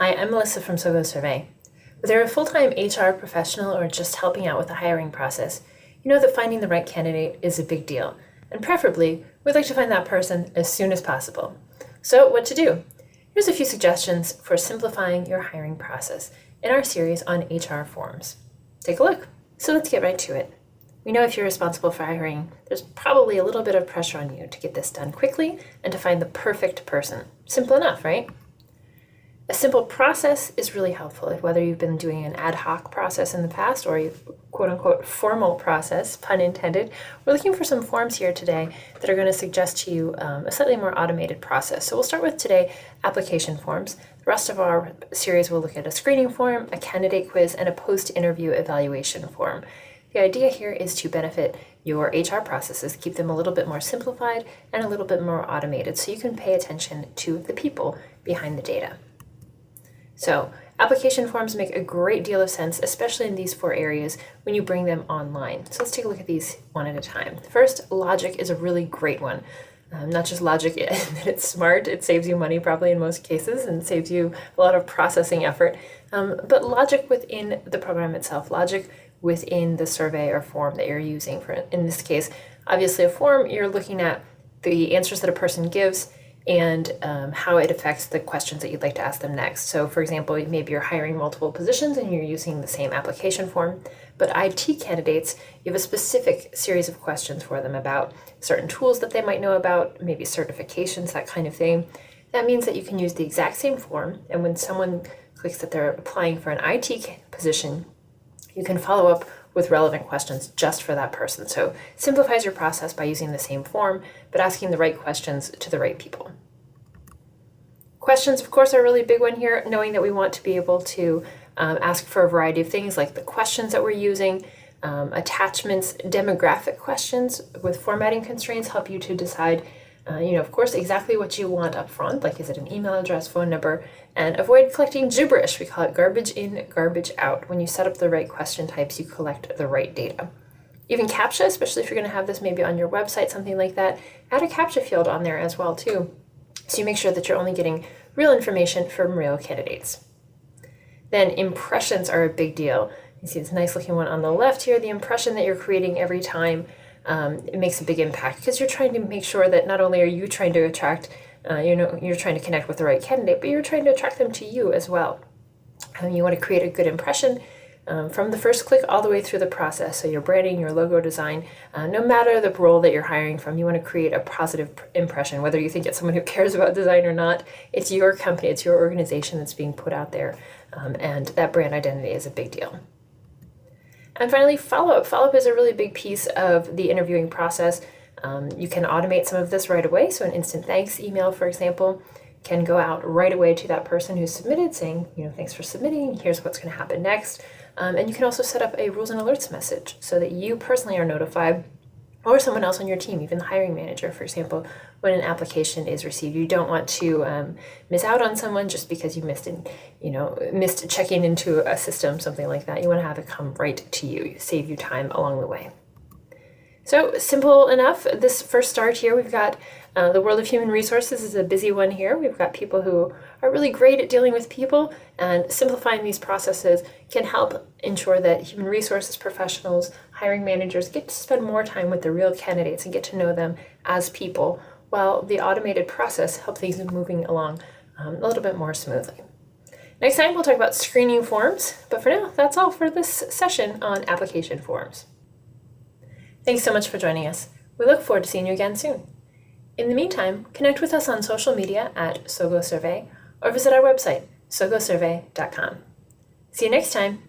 Hi, I'm Melissa from SoGoSurvey. Whether you're a full-time HR professional or just helping out with the hiring process, you know that finding the right candidate is a big deal, and preferably, we'd like to find that person as soon as possible. So, what to do? Here's a few suggestions for simplifying your hiring process in our series on HR forms. Take a look. So let's get right to it. We know if you're responsible for hiring, there's probably a little bit of pressure on you to get this done quickly and to find the perfect person. Simple enough, right? A simple process is really helpful, whether you've been doing an ad hoc process in the past or a quote-unquote formal process, pun intended. We're looking for some forms here today that are going to suggest to you a slightly more automated process. So we'll start with today application forms. The rest of our series will look at a screening form, a candidate quiz, and a post-interview evaluation form. The idea here is to benefit your HR processes, keep them a little bit more simplified and a little bit more automated so you can pay attention to the people behind the data. So, application forms make a great deal of sense, especially in these four areas when you bring them online. So let's take a look at these one at a time. First, logic is a really great one. Not just logic that it's smart, it saves you money probably in most cases and saves you a lot of processing effort, but logic within the program itself, logic within the survey or form that you're using. For, in this case, obviously a form, you're looking at the answers that a person gives and how it affects the questions that you'd like to ask them next. So for example, maybe you're hiring multiple positions and you're using the same application form, but IT candidates, you have a specific series of questions for them about certain tools that they might know about, maybe certifications, that kind of thing. That means that you can use the exact same form, and when someone clicks that they're applying for an IT position, you can follow up with relevant questions just for that person. So simplifies your process by using the same form, but asking the right questions to the right people. Questions, of course, are a really big one here, knowing that we want to be able to ask for a variety of things like the questions that we're using, attachments, demographic questions with formatting constraints help you to decide of course, exactly what you want up front, like is it an email address, phone number, and avoid collecting gibberish. We call it garbage in, garbage out. When you set up the right question types, you collect the right data. Even CAPTCHA, especially if you're going to have this maybe on your website, something like that, add a CAPTCHA field on there as well too. So you make sure that you're only getting real information from real candidates. Then impressions are a big deal. You see this nice looking one on the left here, the impression that you're creating every time. It makes a big impact because you're trying to make sure that not only are you trying to attract, you're trying to connect with the right candidate, but you're trying to attract them to you as well. You want to create a good impression from the first click all the way through the process. So your branding, your logo design, no matter the role that you're hiring from, you want to create a positive impression, whether you think it's someone who cares about design or not. It's your company, it's your organization that's being put out there, and that brand identity is a big deal. And finally, follow-up. Follow-up is a really big piece of the interviewing process. You can automate some of this right away. So an instant thanks email, for example, can go out right away to that person who submitted saying, thanks for submitting, here's what's going to happen next. And you can also set up a rules and alerts message so that you personally are notified, or someone else on your team, even the hiring manager, for example, when an application is received. You don't want to miss out on someone just because you missed checking into a system, something like that. You want to have it come right to you, save you time along the way. So simple enough. This first start here, we've got the world of human resources is a busy one here. We've got people who are really great at dealing with people, and simplifying these processes can help ensure that human resources professionals, hiring managers get to spend more time with the real candidates and get to know them as people, while the automated process helps things moving along a little bit more smoothly. Next time we'll talk about screening forms, but for now, that's all for this session on application forms. Thanks so much for joining us. We look forward to seeing you again soon. In the meantime, connect with us on social media at SoGoSurvey or visit our website, SoGoSurvey.com. See you next time.